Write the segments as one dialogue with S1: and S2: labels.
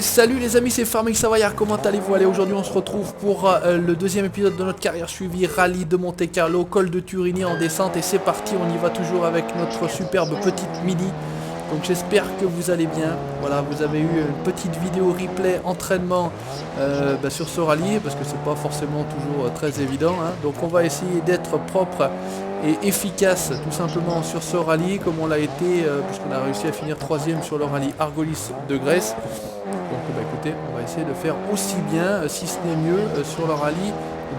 S1: Et salut les amis, c'est Farming Savoyard, comment allez-vous? Allez, aujourd'hui on se retrouve pour le deuxième épisode de notre carrière suivie, rallye de Monte Carlo, col de Turini en descente, et c'est parti, on y va toujours avec notre superbe petite Mini. Donc j'espère que vous allez bien. Voilà, vous avez eu une petite vidéo replay entraînement sur ce rallye, parce que c'est pas forcément toujours très évident, hein. Donc on va essayer d'être propre et efficace tout simplement sur ce rallye, comme on l'a été, puisqu'on a réussi à finir 3ème sur le rallye Argolis de Grèce. Donc écoutez, on va essayer de faire aussi bien, si ce n'est mieux, sur le rallye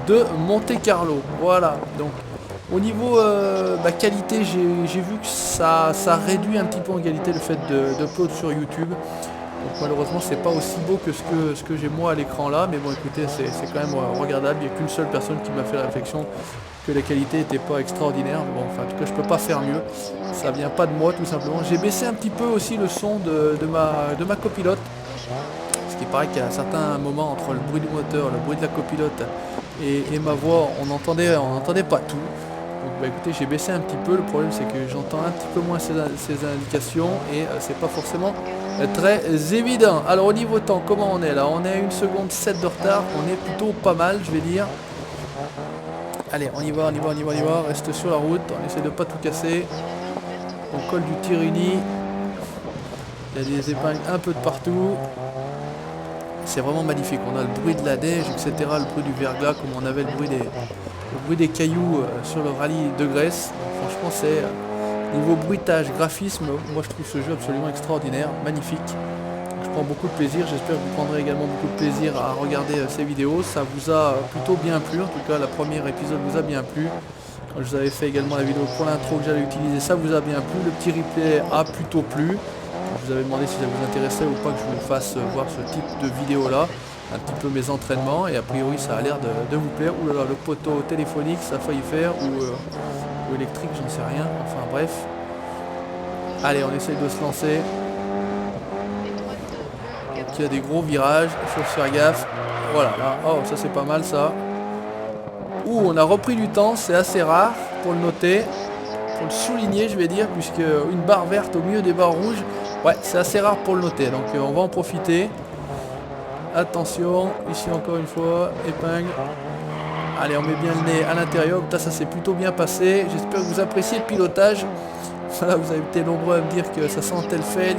S1: de Monte Carlo. Voilà, donc au niveau qualité, j'ai vu que ça réduit un petit peu en qualité le fait d'upload sur YouTube. Donc malheureusement c'est pas aussi beau que ce que j'ai moi à l'écran là, mais bon écoutez, c'est quand même regardable. Il n'y a qu'une seule personne qui m'a fait la réflexion que la qualité n'était pas extraordinaire, mais bon, enfin en tout cas je peux pas faire mieux, ça vient pas de moi tout simplement. J'ai baissé un petit peu aussi le son de ma copilote, ce qui paraît qu'à certains moments, entre le bruit du moteur, le bruit de la copilote et ma voix, on n'entendait pas tout. Donc écoutez, j'ai baissé un petit peu. Le problème c'est que j'entends un petit peu moins ces indications et c'est pas forcément très évident. Alors au niveau temps, comment on est là? On est à 1 seconde 7 de retard, on est plutôt pas mal, je vais dire. Allez, on y va, reste sur la route, on essaie de pas tout casser. On colle du Turini, il y a des épingles un peu de partout. C'est vraiment magnifique, on a le bruit de la neige, etc., le bruit du verglas, comme on avait le bruit des cailloux sur le rallye de Grèce. Donc, franchement, c'est niveau bruitage, graphisme, moi je trouve ce jeu absolument extraordinaire, magnifique. Je prends beaucoup de plaisir, j'espère que vous prendrez également beaucoup de plaisir à regarder ces vidéos. Ça vous a plutôt bien plu, en tout cas la première épisode vous a bien plu. Quand je vous avais fait également la vidéo pour l'intro que j'allais utiliser, ça vous a bien plu. Le petit replay a plutôt plu. Je vous avais demandé si ça vous intéressait ou pas que je vous fasse voir ce type de vidéo là, un petit peu mes entraînements, et a priori ça a l'air de vous plaire. Ouh là là, le poteau téléphonique ça a failli faire, ou électrique, j'en sais rien, enfin bref. Allez, on essaye de se lancer. Donc, il y a des gros virages, il faut faire gaffe. Voilà, là, oh ça c'est pas mal ça. Ouh, on a repris du temps, c'est assez rare pour le noter, pour le souligner je vais dire, puisque une barre verte au milieu des barres rouges, ouais c'est assez rare pour le noter, donc on va en profiter. Attention, ici encore une fois, épingle. Allez, on met bien le nez à l'intérieur, ça s'est plutôt bien passé, j'espère que vous appréciez le pilotage. Voilà, vous avez été nombreux à me dire que ça sentait le fail,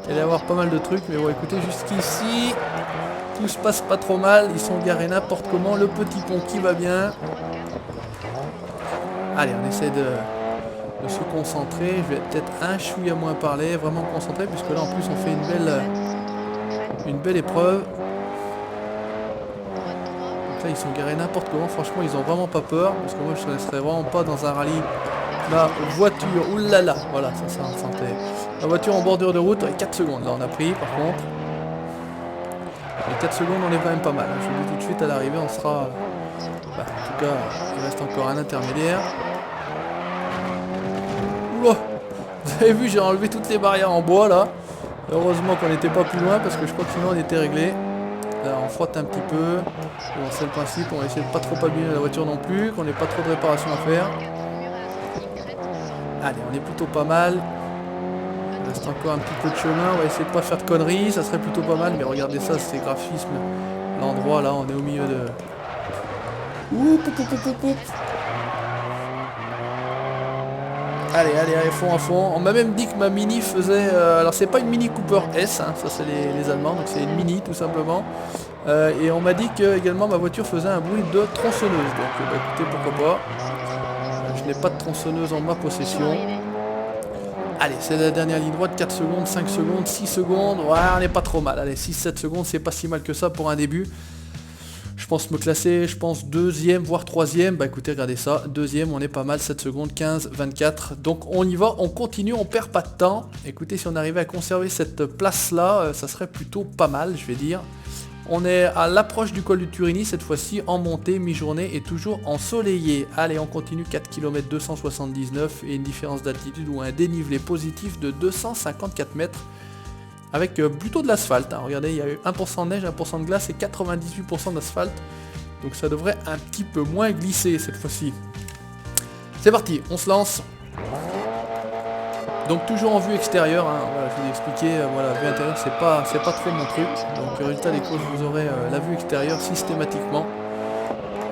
S1: qu'il allait y avoir pas mal de trucs, mais bon écoutez, jusqu'ici tout se passe pas trop mal, ils sont garés n'importe comment, le petit pont qui va bien. Allez, on essaie de se concentrer, je vais peut-être un chouïa moins parler, vraiment concentré, puisque là en plus on fait une belle épreuve. Donc là ils sont garés n'importe comment, franchement ils ont vraiment pas peur, parce que moi je ne resterais vraiment pas dans un rallye. La voiture, oulala, voilà, ça on sentait. La voiture en bordure de route, 4 secondes, là on a pris par contre. Les 4 secondes on est quand même pas mal, je vous dis tout de suite à l'arrivée on sera... en tout cas il reste encore un intermédiaire. Oula, vous avez vu, j'ai enlevé toutes les barrières en bois là. Heureusement qu'on n'était pas plus loin, parce que je crois que sinon on était réglé. Là on frotte un petit peu. Bon, c'est le principe, on va essayer de pas trop abîmer la voiture non plus, qu'on n'ait pas trop de réparations à faire. Allez, on est plutôt pas mal. Il reste encore un petit peu de chemin, on va essayer de pas faire de conneries, ça serait plutôt pas mal, mais regardez ça, ces graphismes. L'endroit là, on est au milieu de... Ouh, allez, fond à fond. On m'a même dit que ma Mini faisait... alors c'est pas une Mini Cooper S, hein, ça c'est les Allemands, donc c'est une Mini tout simplement. Et on m'a dit que également ma voiture faisait un bruit de tronçonneuse, donc écoutez, pourquoi pas. Je n'ai pas de tronçonneuse en ma possession. Allez, c'est la dernière ligne droite, 4 secondes, 5 secondes, 6 secondes. Ouais, on n'est pas trop mal. Allez, 6-7 secondes, c'est pas si mal que ça pour un début. Je pense me classer, je pense 2ème, voire 3ème. Bah écoutez, regardez ça, 2ème, on est pas mal, 7 secondes, 15, 24. Donc on y va, on continue, on perd pas de temps. Écoutez, si on arrivait à conserver cette place-là, ça serait plutôt pas mal, je vais dire. On est à l'approche du col du Turini, cette fois-ci en montée, mi-journée et toujours ensoleillé. Allez, on continue, 4 km 279 et une différence d'altitude ou un dénivelé positif de 254 mètres. Avec plutôt de l'asphalte, hein. Regardez, il y a eu 1% de neige, 1% de glace et 98% d'asphalte. Donc ça devrait un petit peu moins glisser cette fois-ci. C'est parti, on se lance. Donc toujours en vue extérieure, hein. Voilà, je vous ai expliqué, voilà, vue intérieure c'est pas trop mon truc. Donc résultat des courses, vous aurez la vue extérieure systématiquement.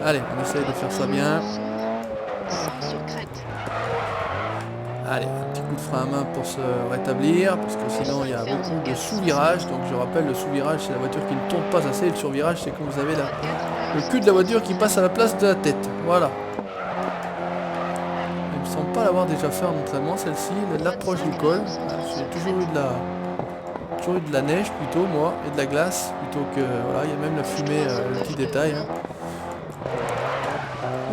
S1: Allez, on essaye de faire ça bien. Allez, un petit coup de frein à main pour se rétablir, parce que sinon il y a beaucoup de sous-virages. Donc je rappelle, le sous-virage c'est la voiture qui ne tourne pas assez, le sur-virage c'est quand vous avez le cul de la voiture qui passe à la place de la tête. Voilà. Il me semble pas l'avoir déjà fait en entraînement celle-ci, l'approche du col. J'ai toujours eu de la neige plutôt moi, et de la glace plutôt que... Voilà, il y a même la fumée, le petit détail. Hein.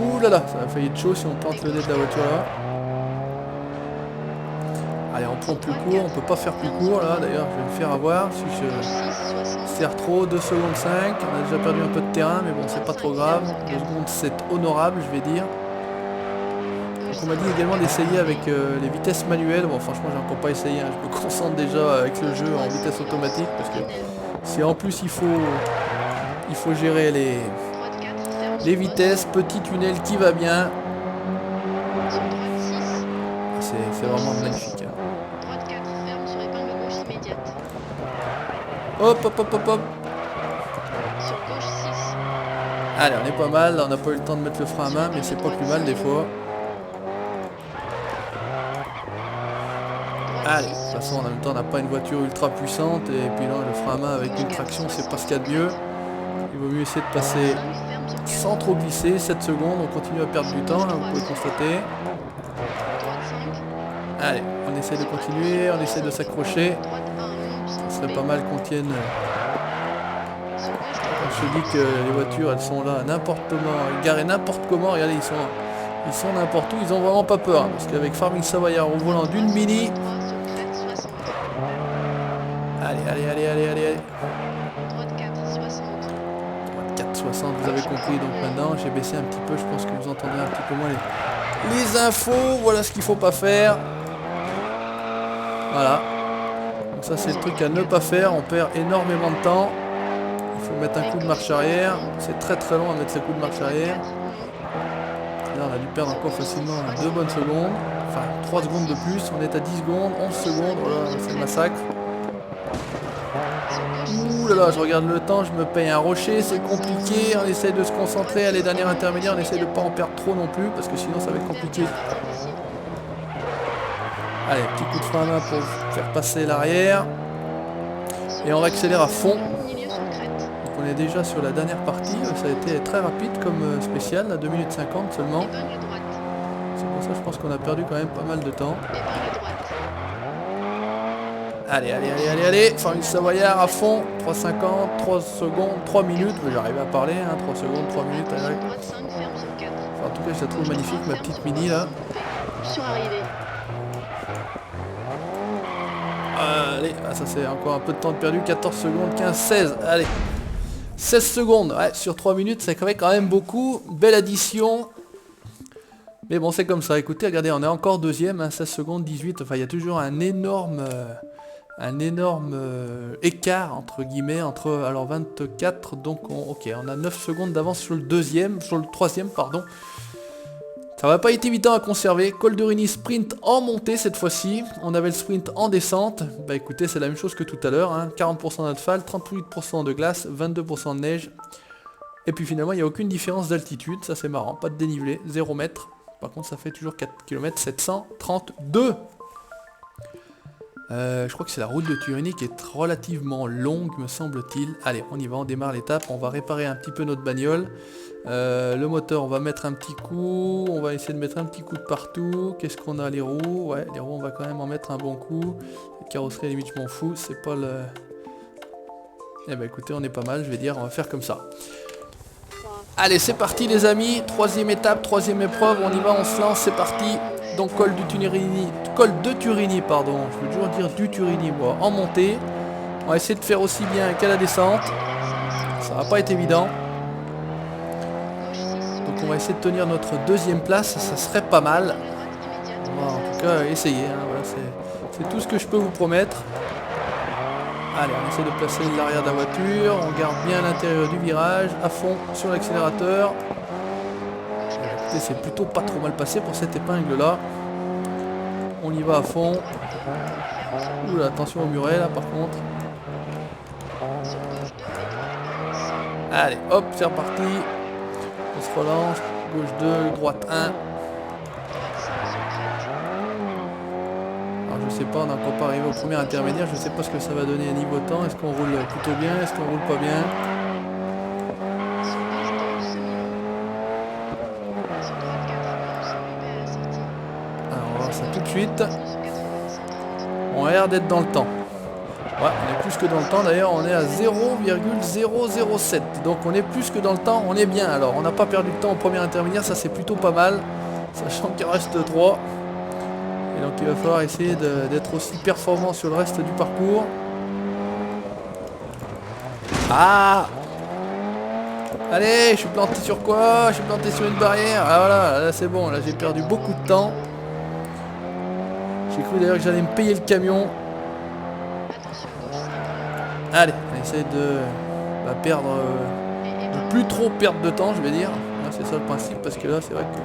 S1: Ouh là là, ça a failli être chaud si on plante le nez de la voiture là. Allez, on prend plus court, on peut pas faire plus court là, d'ailleurs je vais me faire avoir si je serre trop, 2 secondes 5, on a déjà perdu un peu de terrain mais bon c'est pas trop grave, 2 secondes c'est honorable je vais dire. Donc on m'a dit également d'essayer avec les vitesses manuelles, bon franchement j'ai encore pas essayé, hein. Je me concentre déjà avec le jeu en vitesse automatique parce que si en plus il faut gérer les vitesses, petit tunnel qui va bien, c'est vraiment magnifique. Hein. Hop hop hop hop hop. Allez, on est pas mal, on n'a pas eu le temps de mettre le frein à main, mais c'est pas plus mal des fois. Allez, de toute façon en même temps on n'a pas une voiture ultra puissante, et puis là le frein à main avec une traction c'est pas ce qu'il y a de mieux. Il vaut mieux essayer de passer sans trop glisser, 7 secondes, on continue à perdre du temps, là, vous pouvez constater. Allez, on essaie de continuer, on essaie de s'accrocher. Ce serait pas mal qu'on tienne. Je dis que les voitures elles sont là n'importe comment, garées n'importe comment, regardez ils sont n'importe où, ils ont vraiment pas peur. Hein, parce qu'avec Farming Savoyard au volant d'une Mini. Allez. Droite 4,60, vous avez compris, donc maintenant j'ai baissé un petit peu, je pense que vous entendez un petit peu moins les infos, voilà ce qu'il faut pas faire. Voilà. Donc ça c'est le truc à ne pas faire, on perd énormément de temps. Il faut mettre un coup de marche arrière, c'est très long à mettre ce coup de marche arrière. Là on a dû perdre encore facilement 2 bonnes secondes, enfin 3 secondes de plus, on est à 10 secondes, 11 secondes, voilà c'est le massacre. Ouh là là, je regarde le temps, je me paye un rocher, c'est compliqué, on essaye de se concentrer à les dernières intermédiaires, on essaye de pas en perdre trop non plus, parce que sinon ça va être compliqué. Allez, petit coup de frein à main pour faire passer l'arrière. Et on accélère à fond. Donc on est déjà sur la dernière partie, ça a été très rapide comme spécial, à 2 minutes 50 seulement. C'est pour ça que je pense qu'on a perdu quand même pas mal de temps. Allez, Farming Savoyard à fond, 3,50, 3 secondes, 3 minutes, j'arrive à parler, hein, 3 secondes, 3 minutes, allez. Enfin, en tout cas je la trouve magnifique ma petite Mini là. Allez, ça c'est encore un peu de temps de perdu, 14 secondes, 15, 16, allez. 16 secondes, ouais, sur 3 minutes, c'est quand même beaucoup, belle addition. Mais bon, c'est comme ça, écoutez, regardez, on est encore deuxième, hein, 16 secondes, 18, enfin il y a toujours un énorme écart entre guillemets entre alors 24, donc on a 9 secondes d'avance sur le troisième pardon. Ça va pas être évident à conserver. Col de Rugny sprint en montée cette fois-ci, on avait le sprint en descente, bah écoutez c'est la même chose que tout à l'heure, hein. 40% d'asphalte, 38% de glace, 22% de neige, et puis finalement il n'y a aucune différence d'altitude, ça c'est marrant, pas de dénivelé, 0 mètre. Par contre ça fait toujours 4 km 732. Je crois que c'est la route de Turini qui est relativement longue me semble-t-il. Allez on y va, on démarre l'étape, on va réparer un petit peu notre bagnole. Le moteur on va mettre un petit coup, on va essayer de mettre un petit coup de partout. Qu'est-ce qu'on a, les roues? Ouais les roues on va quand même en mettre un bon coup. La carrosserie limite je m'en fous, c'est pas le... Eh ben écoutez on est pas mal, je vais dire on va faire comme ça. Allez c'est parti les amis, troisième étape, troisième épreuve, on y va, on se lance, c'est parti. Donc col de Turini pardon, je veux toujours dire du Turini moi, en montée. On va essayer de faire aussi bien qu'à la descente. Ça va pas être évident. Donc on va essayer de tenir notre deuxième place, ça serait pas mal. On va en tout cas essayer, hein, voilà, c'est tout ce que je peux vous promettre. Allez, on essaie de placer l'arrière de la voiture, on garde bien l'intérieur du virage, à fond sur l'accélérateur. C'est plutôt pas trop mal passé pour cette épingle là. On y va à fond. Oula, attention au muret là par contre. Allez, hop, c'est reparti. On se relance. Gauche 2, droite 1. Alors je sais pas, on n'a encore pas arrivé au premier intermédiaire. Je sais pas ce que ça va donner à niveau temps. Est-ce qu'on roule plutôt bien? Est-ce qu'on roule pas bien? Alors on va voir ça tout de suite. On a l'air d'être dans le temps. Ouais, on est plus que dans le temps. D'ailleurs, on est à 0,007. Donc on est plus que dans le temps. On est bien. Alors, on n'a pas perdu de temps au premier intermédiaire. Ça, c'est plutôt pas mal. Sachant qu'il reste 3. Et donc, il va falloir essayer d'être aussi performant sur le reste du parcours. Ah! Allez, je suis planté sur quoi? Je suis planté sur une barrière. Ah voilà, là c'est bon. Là, j'ai perdu beaucoup de temps. J'ai cru d'ailleurs que j'allais me payer le camion. Allez, on essaie de perdre, de plus trop perdre de temps, je vais dire. C'est ça le principe, parce que là, c'est vrai que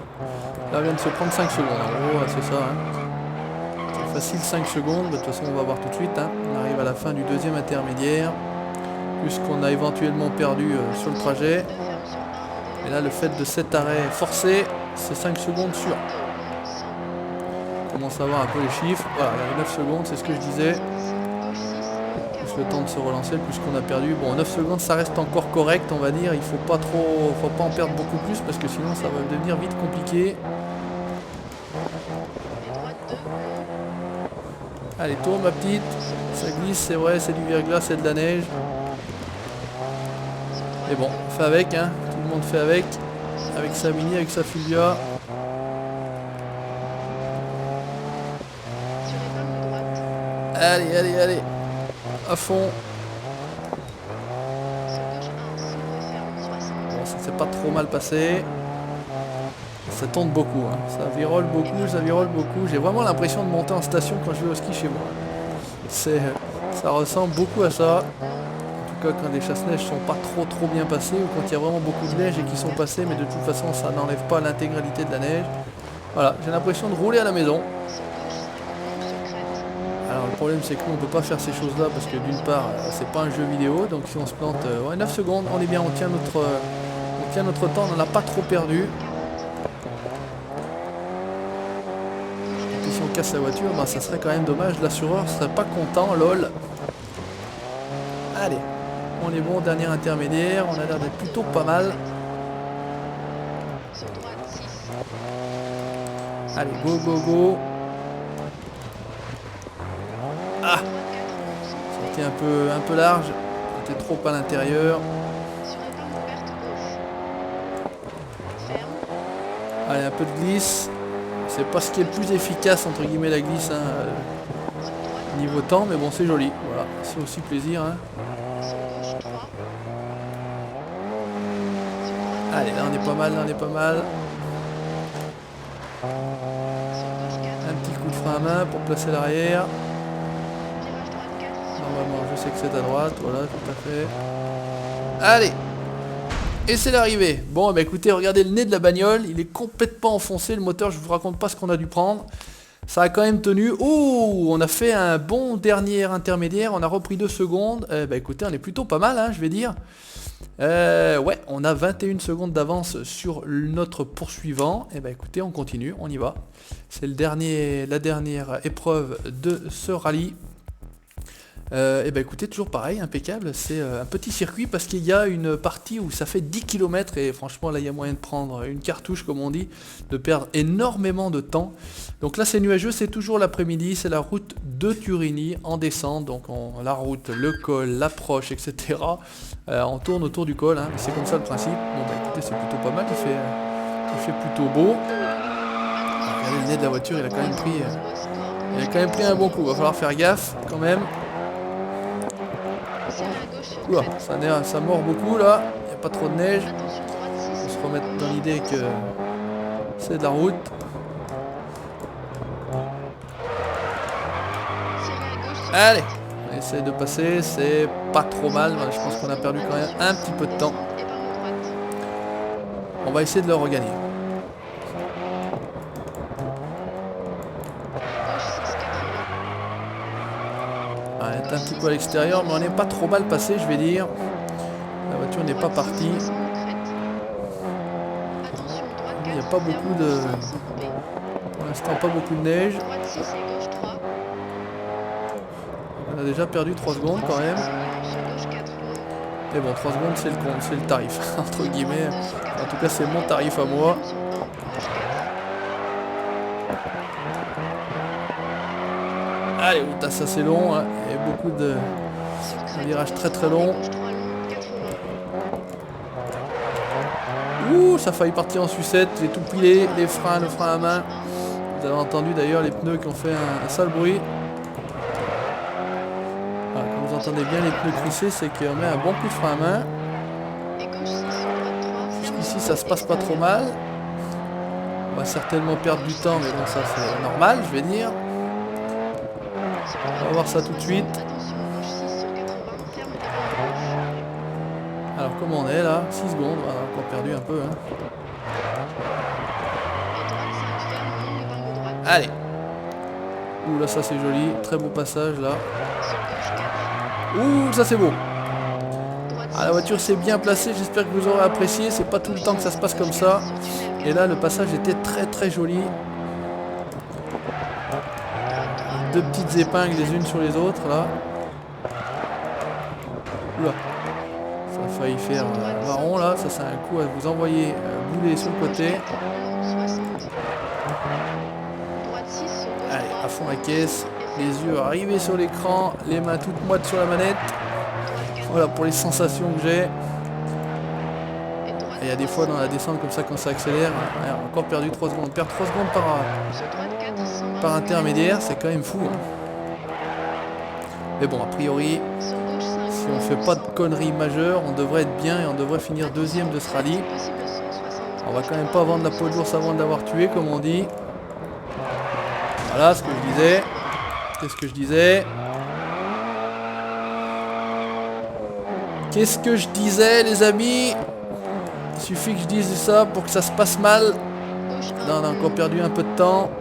S1: là, on vient de se prendre 5 secondes. En gros, c'est ça. Hein. C'est facile 5 secondes. De toute façon, on va voir tout de suite. Hein. On arrive à la fin du deuxième intermédiaire. Plus ce qu'on a éventuellement perdu sur le trajet. Et là, le fait de cet arrêt forcé, c'est 5 secondes sur. On commence à voir un peu les chiffres. Voilà, il y a 9 secondes, c'est ce que je disais. Le temps de se relancer, plus qu'on a perdu. Bon, 9 secondes, ça reste encore correct, on va dire. Il faut pas en perdre beaucoup plus parce que sinon ça va devenir vite compliqué. Allez, tourne ma petite. Ça glisse, c'est vrai, c'est du verglas, c'est de la neige. Mais bon, on fait avec, hein. Tout le monde fait avec. Avec sa Mini, avec sa Fulvia. Allez, allez, allez. À fond. Bon, ça s'est pas trop mal passé. Ça tourne beaucoup, hein. Ça virole beaucoup, ça virole beaucoup. J'ai vraiment l'impression de monter en station quand je vais au ski chez moi. Ça ressemble beaucoup à ça. En tout cas, quand les chasse-neige sont pas trop bien passés ou quand il y a vraiment beaucoup de neige et qu'ils sont passés, mais de toute façon, ça n'enlève pas l'intégralité de la neige. Voilà, j'ai l'impression de rouler à la maison. Alors le problème c'est que nous on peut pas faire ces choses là parce que d'une part c'est pas un jeu vidéo, donc si on se plante 9 secondes on est bien, on tient notre temps, on n'en a pas trop perdu. Et puis si on casse la voiture, bah, ça serait quand même dommage, l'assureur serait pas content, lol. Allez, on est bon, dernier intermédiaire, on a l'air d'être plutôt pas mal. Allez, go go go. Ah, c'était un peu large, c'était trop à l'intérieur. Allez, un peu de glisse. C'est pas ce qui est le plus efficace entre guillemets la glisse hein, niveau temps, mais bon c'est joli. Voilà, c'est aussi plaisir. Hein. Allez, là on est pas mal, là on est pas mal. Un petit coup de frein à main pour placer l'arrière. Normalement, je sais que c'est à droite, voilà, tout à fait. Allez! Et c'est l'arrivée. Bon, bah écoutez, regardez le nez de la bagnole, il est complètement enfoncé, le moteur, je vous raconte pas ce qu'on a dû prendre. Ça a quand même tenu. Oh, on a fait un bon dernier intermédiaire, on a repris 2 secondes. Bah écoutez, on est plutôt pas mal, hein, je vais dire. Ouais, on a 21 secondes d'avance sur notre poursuivant. Et bah écoutez, on continue, on y va. C'est la dernière épreuve de ce rallye. Et ben écoutez, toujours pareil, impeccable, c'est un petit circuit parce qu'il y a une partie où ça fait 10 km et franchement là il y a moyen de prendre une cartouche comme on dit, de perdre énormément de temps. Donc là c'est nuageux, c'est toujours l'après-midi, c'est la route de Turini en descente, donc la route, le col, l'approche, etc. On tourne autour du col, hein, c'est comme ça le principe. Bon bah écoutez c'est plutôt pas mal, il fait plutôt beau. Alors, regardez le nez de la voiture, il a quand même pris un bon coup, va falloir faire gaffe quand même. Oula, ça mord beaucoup là, il n'y a pas trop de neige. Il faut se remettre dans l'idée que c'est de la route. Allez, on essaie de passer, c'est pas trop mal, je pense qu'on a perdu quand même un petit peu de temps. On va essayer de le regagner. est un petit peu à l'extérieur, mais on n'est pas trop mal passé, je vais dire. La voiture n'est pas partie. Il n'y a pas beaucoup de... Pour l'instant, pas beaucoup de neige. On a déjà perdu 3 secondes quand même. Mais bon, 3 secondes c'est le tarif, entre guillemets. En tout cas, c'est mon tarif à moi. Allez, ça c'est long, hein. Il y a beaucoup de virages très très longs. Ouh, ça a failli partir en sucette, j'ai tout pilé, les freins, le frein à main. Vous avez entendu d'ailleurs les pneus qui ont fait un sale bruit. Voilà, comme vous entendez bien les pneus crisser, c'est qu'on met un bon coup de frein à main. Jusqu'ici ça se passe pas trop mal. On va certainement perdre du temps, mais bon ça c'est normal, je vais dire. On va voir ça tout de suite. Alors comment on est là? 6 secondes, on a encore perdu un peu. Hein. Allez. Ouh là ça c'est joli, très beau passage là. Ouh ça c'est beau. Ah, la voiture s'est bien placée, j'espère que vous aurez apprécié, c'est pas tout le temps que ça se passe comme ça. Et là le passage était très très joli. Deux petites épingles les unes sur les autres là. Oula. Ça a failli faire marron là, ça c'est un coup à vous envoyer bouler sur le côté. Allez, à fond la caisse, les yeux arrivés sur l'écran, les mains toutes moites sur la manette. Voilà pour les sensations que j'ai. Il y a des fois dans la descente comme ça quand ça accélère, on a encore perdu 3 secondes. Perdre 3 secondes par intermédiaire, c'est quand même fou. Hein. Mais bon, a priori, si on fait pas de conneries majeures, on devrait être bien et on devrait finir deuxième de ce rallye. On va quand même pas vendre la peau de l'ours avant de l'avoir tué, comme on dit. Voilà ce que je disais. Qu'est-ce que je disais? Qu'est-ce que je disais, les amis? Il suffit que je dise ça pour que ça se passe mal. Là, on a encore perdu un peu de temps.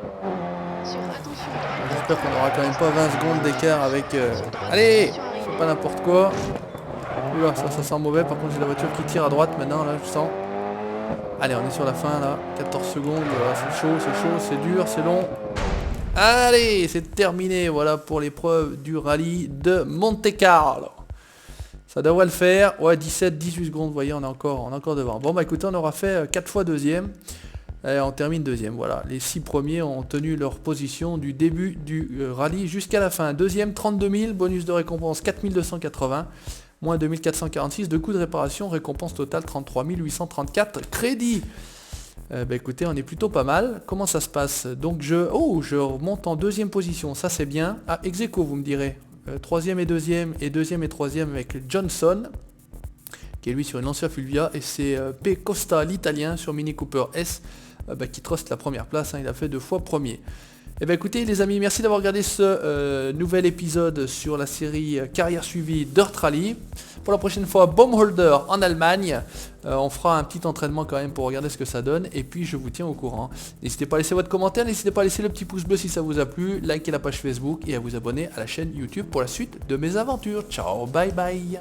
S1: J'espère qu'on n'aura quand même pas 20 secondes d'écart avec... Allez, c'est pas n'importe quoi. Oula, ça sent mauvais. Par contre, j'ai la voiture qui tire à droite maintenant, là, je sens. Allez, on est sur la fin, là. 14 secondes. Voilà, c'est chaud, c'est dur, c'est long. Allez, c'est terminé. Voilà pour l'épreuve du rallye de Monte-Carlo. Ça devrait le faire. Ouais, 17-18 secondes, vous voyez, on est encore devant. Bon, bah écoutez, on aura fait 4 fois deuxième. Et on termine deuxième, voilà. Les 6 premiers ont tenu leur position du début du rallye jusqu'à la fin. Deuxième, 32 000, bonus de récompense 4 280, moins 2446 de coûts de réparation, récompense totale 33 834 crédits. Bah écoutez, on est plutôt pas mal. Comment ça se passe? Donc je remonte en deuxième position, ça c'est bien. Ah, ex aequo, vous me direz. Troisième et deuxième et troisième avec Johnson, qui est lui sur une Lancia Fulvia, et c'est P. Costa l'italien sur Mini Cooper S, qui truste la première place, hein, il a fait 2 fois premier. Et bien écoutez les amis, merci d'avoir regardé ce nouvel épisode sur la série Carrière suivie Dirt Rally. Pour la prochaine fois, Baumholder en Allemagne. On fera un petit entraînement quand même pour regarder ce que ça donne. Et puis je vous tiens au courant. N'hésitez pas à laisser votre commentaire, n'hésitez pas à laisser le petit pouce bleu si ça vous a plu. Likez la page Facebook et à vous abonner à la chaîne YouTube pour la suite de mes aventures. Ciao, bye bye.